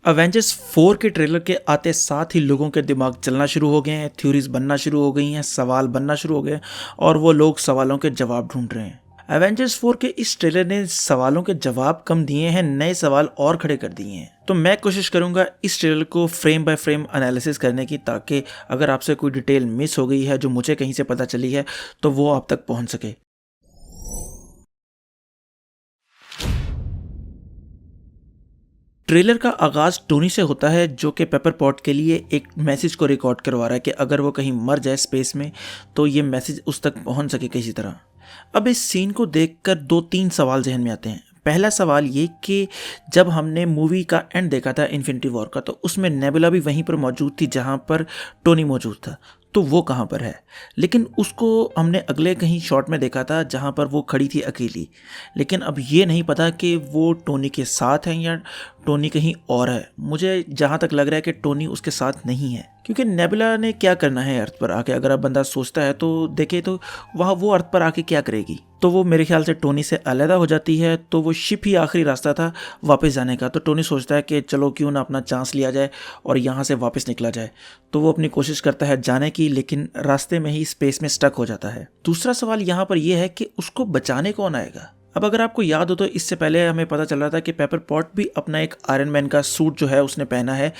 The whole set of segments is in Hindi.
अवेंजर्स 4 के ट्रेलर के आते साथ ही लोगों के दिमाग चलना शुरू हो गए हैं, थ्योरीज बनना शुरू हो गई हैं, सवाल बनना शुरू हो गए हैं और वो लोग सवालों के जवाब ढूंढ रहे हैं। एवेंजर्स 4 के इस ट्रेलर ने सवालों के जवाब कम दिए हैं, नए सवाल और खड़े कर दिए हैं। तो मैं कोशिश करूंगा इस ट्रेलर को फ्रेम बाय फ्रेम एनालिसिस करने की, ताकि अगर आपसे कोई डिटेल मिस हो गई है जो मुझे कहीं से पता चली है तो वो आप तक पहुंच सके। ट्रेलर का आगाज टोनी से होता है, जो कि पेपर पॉट के लिए एक मैसेज को रिकॉर्ड करवा रहा है कि अगर वो कहीं मर जाए स्पेस में तो ये मैसेज उस तक पहुंच सके किसी तरह। अब इस सीन को देखकर 2-3 सवाल जहन में आते हैं। पहला सवाल ये कि जब हमने मूवी का एंड देखा था इन्फिनिटी वॉर का, तो उसमें नेबुला भी वहीं पर मौजूद थी जहां पर टोनी मौजूद था, तो वो कहाँ पर है? लेकिन उसको हमने अगले कहीं शॉट में देखा था जहाँ पर वो खड़ी थी अकेली। लेकिन अब ये नहीं पता कि वो टोनी के साथ है या टोनी कहीं और है। मुझे जहाँ तक लग रहा है कि टोनी उसके साथ नहीं है, क्योंकि नेबुला ने क्या करना है अर्थ पर आके, अगर अब बंदा सोचता है तो देखे तो वहाँ वो अर्थ पर आके क्या करेगी। तो वो मेरे ख्याल से टोनी से अलहदा हो जाती है, तो वो शिप ही आखिरी रास्ता था वापस जाने का। तो टोनी सोचता है कि चलो क्यों ना अपना चांस लिया जाए और यहाँ से वापस निकला जाए। तो वो अपनी कोशिश करता है जाने की, लेकिन रास्ते में ही स्पेस में स्टक हो जाता है। दूसरा सवाल यहाँ पर यह है कि उसको बचाने कौन आएगा। अब अगर आपको याद हो तो इससे पहले हमें पता चल रहा था कि पेपर पॉट भी अपना एक आयरन मैन का सूट जो है उसने पहना है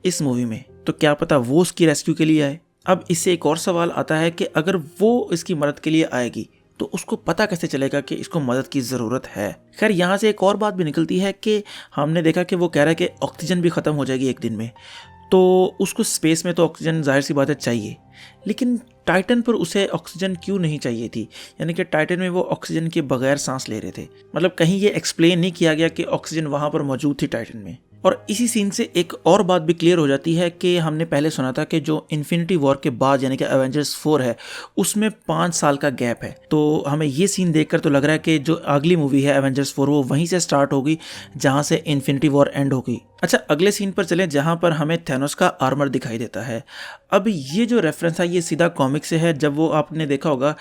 इस मूवी में, तो क्या पता वो उसकी रेस्क्यू के लिए आए। अब इससे एक और सवाल आता है कि अगर वो इसकी मदद के लिए आएगी तो उसको पता कैसे चलेगा कि इसको मदद की ज़रूरत है। खैर, यहाँ से एक और बात भी निकलती है कि हमने देखा कि वो कह रहा है कि ऑक्सीजन भी ख़त्म हो जाएगी एक दिन में, तो उसको स्पेस में तो ऑक्सीजन जाहिर सी बात है चाहिए। लेकिन टाइटन पर उसे ऑक्सीजन क्यों नहीं चाहिए थी? यानी कि टाइटन में वो ऑक्सीजन के बगैर सांस ले रहे थे। मतलब कहीं ये एक्सप्लेन नहीं किया गया कि ऑक्सीजन वहाँ पर मौजूद थी टाइटन में। और इसी सीन से एक और बात भी क्लियर हो जाती है कि हमने पहले सुना था कि जो इन्फिनिटी वॉर के बाद यानी कि एवेंजर्स 4 है उसमें 5 साल का गैप है। तो हमें ये सीन देखकर तो लग रहा है कि जो अगली मूवी है एवेंजर्स 4 वो वहीं से स्टार्ट होगी जहाँ से इन्फिनिटी वॉर एंड होगी। अच्छा, अगले सीन पर चलें जहाँ पर हमें थैनोस का आर्मर दिखाई देता है। अब ये जो रेफरेंस है ये सीधा कॉमिक से है। जब वो आपने देखा होगा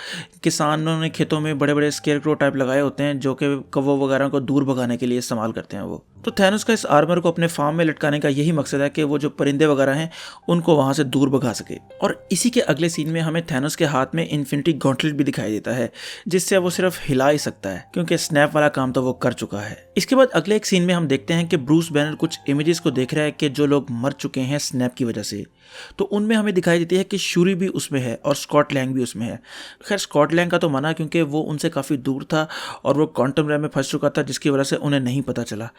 किसानों ने खेतों में बड़े बड़े स्केयरक्रो टाइप लगाए होते हैं जो कि कौवों वगैरह को दूर भगाने के लिए इस्तेमाल करते हैं वो। तो थैनोस का इस आर्मर को अपने फार्म में लटकाने का यही मकसद है कि वो जो परिंदे वगैरह हैं उनको वहां से दूर भगा सके। और इसी के अगले सीन में हमें थैनोस के हाथ में इन्फिनिटी गॉन्टलेट भी दिखाई देता है, जिससे वो सिर्फ हिला ही सकता है क्योंकि स्नैप वाला काम तो वो कर चुका है। इसके बाद अगले एक सीन में हम देखते हैं कि ब्रूस बैनर कुछ इमेजेस को देख रहा है कि जो लोग मर चुके हैं स्नैप की वजह से। तो उनमें हमें दिखाई देती है कि शूरी भी उसमें है और स्कॉट लैंग भी उसमें है। खैर, स्कॉट लैंग का तो मना क्योंकि वो उनसे काफ़ी दूर था और वो क्वांटम रैम में फंस चुका था, जिसकी वजह से उन्हें नहीं पता चला।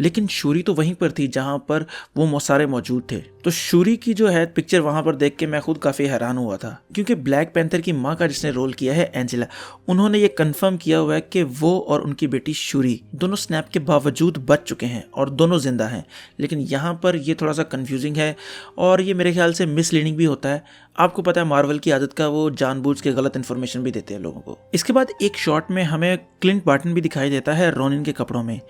लेकिन शूरी तो वहीं पर थी जहां पर वो सारे मौजूद थे। तो शूरी की जो है पिक्चर वहां पर देख के मैं खुद काफ़ी हैरान हुआ था, क्योंकि ब्लैक पैंथर की माँ का जिसने रोल किया है एंजेला, उन्होंने ये कंफर्म किया हुआ है कि वो और उनकी बेटी शूरी दोनों स्नैप के बावजूद बच चुके हैं और दोनों जिंदा हैं। लेकिन यहाँ पर ये थोड़ा सा कंफ्यूजिंग है और ये मेरे ख्याल से मिसलीडिंग भी होता है। आपको पता है मार्वल की आदत का, वो जानबूझ के गलत इन्फॉर्मेशन भी देते हैं लोगों को। इसके बाद एक शॉट में हमें क्लिंट बार्टन भी दिखाई देता है रोनिन के कपड़ों में।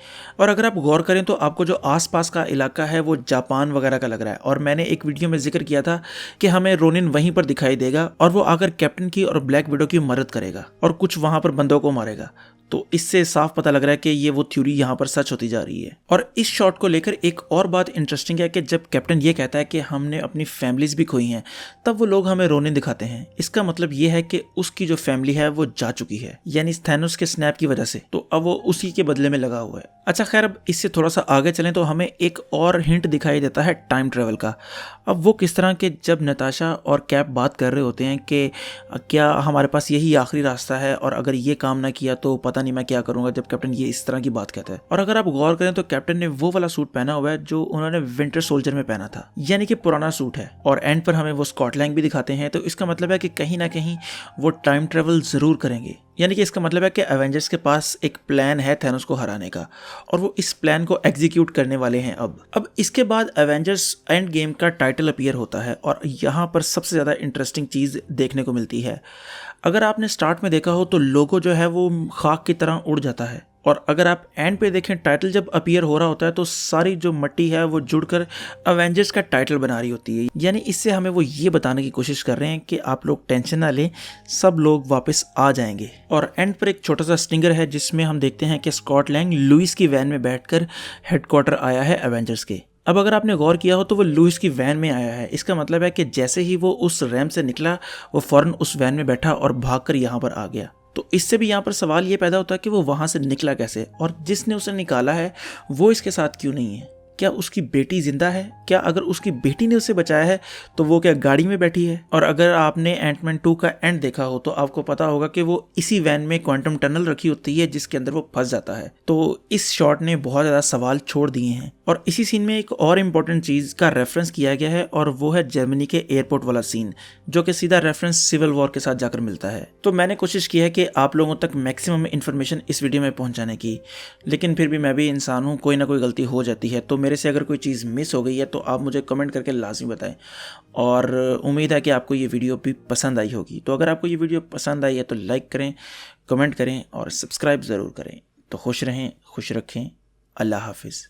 और अगर आप गौर करें तो आपको जो आसपास का इलाका है वो जापान वगैरह का लग रहा है। और मैंने एक वीडियो में जिक्र किया था कि हमें रोनिन वहीं पर दिखाई देगा और वो आकर कैप्टन की और ब्लैक विडो की मदद करेगा और कुछ वहां पर बंदों को मारेगा। तो इससे साफ पता लग रहा है कि ये वो थ्योरी यहाँ पर सच होती जा रही है। और इस शॉट को लेकर एक और बात इंटरेस्टिंग है कि जब कैप्टन ये कहता है कि हमने अपनी फैमिलीज भी खोई हैं, तब वो लोग हमें रोने दिखाते हैं। इसका मतलब ये है कि उसकी जो फैमिली है वो जा चुकी है, यानी थैनोस के स्नैप की वजह से। तो अब वो उसी के बदले में लगा हुआ है। अच्छा, खैर, अब इससे थोड़ा सा आगे चलें तो हमें एक और हिंट दिखाई देता है टाइम ट्रेवल का। अब वो किस तरह के, जब नताशा और कैप बात कर रहे होते हैं कि क्या हमारे पास यही आखिरी रास्ता है और अगर ये काम ना किया तो पता नहीं मैं क्या करूंगा, जब कैप्टन ये इस तरह की बात कहता है। और अगर आप गौर करें तो कैप्टन ने वो वाला सूट पहना हुआ है जो उन्होंने विंटर सोल्जर में पहना था, यानी कि पुराना सूट है। और एंड पर हमें वो स्कॉट लैंग भी दिखाते हैं। तो इसका मतलब है कि कहीं ना कहीं वो टाइम ट्रेवल जरूर करेंगे। यानी कि इसका मतलब है कि एवेंजर्स के पास एक प्लान है थैनोस को हराने का और वो इस प्लान को एग्जीक्यूट करने वाले हैं। अब इसके बाद एवेंजर्स एंड गेम का टाइटल अपीयर होता है और यहाँ पर सबसे ज़्यादा इंटरेस्टिंग चीज़ देखने को मिलती है। अगर आपने स्टार्ट में देखा हो तो लोगो जो है वो खाक की तरह उड़ जाता है, और अगर आप एंड पे देखें टाइटल जब अपीयर हो रहा होता है तो सारी जो मट्टी है वो जुड़कर अवेंजर्स का टाइटल बना रही होती है। यानी इससे हमें वो ये बताने की कोशिश कर रहे हैं कि आप लोग टेंशन ना लें, सब लोग वापस आ जाएंगे। और एंड पर एक छोटा सा स्टिंगर है जिसमें हम देखते हैं कि स्कॉट लैंग लुइस की वैन में बैठकर हेडक्वार्टर आया है अवेंजर्स के। अब अगर आपने गौर किया हो तो वो लुइस की वैन में आया है। इसका मतलब है कि जैसे ही वो उस रैंप से निकला वो फ़ौरन उस वैन में बैठा और भागकर यहाँ पर आ गया। तो इससे भी यहाँ पर सवाल ये पैदा होता है कि वो वहाँ से निकला कैसे, और जिसने उसे निकाला है वो इसके साथ क्यों नहीं है। क्या उसकी बेटी जिंदा है? क्या अगर उसकी बेटी ने उसे बचाया है तो वो क्या गाड़ी में बैठी है? और अगर आपने एंटमैन 2 का एंड देखा हो तो आपको पता होगा कि वो इसी वैन में क्वांटम टनल रखी होती है जिसके अंदर वो फंस जाता है। तो इस शॉट ने बहुत ज़्यादा सवाल छोड़ दिए हैं। और इसी सीन में एक और इम्पोर्टेंट चीज़ का रेफरेंस किया गया है और वो है जर्मनी के एयरपोर्ट वाला सीन, जो कि सीधा रेफरेंस सिविल वॉर के साथ जाकर मिलता है। तो मैंने कोशिश की है कि आप लोगों तक मैक्सिमम इन्फॉर्मेशन इस वीडियो में पहुंचाने की, लेकिन फिर भी मैं भी इंसान हूँ, कोई ना कोई गलती हो जाती है। तो मेरे से अगर कोई चीज़ मिस हो गई है तो आप मुझे कमेंट करके लाजमी बताएं। और उम्मीद है कि आपको ये वीडियो भी पसंद आई होगी। तो अगर आपको ये वीडियो पसंद आई है तो लाइक करें, कमेंट करें और सब्सक्राइब ज़रूर करें। तो खुश रहें, खुश रखें। अल्लाह हाफिज़।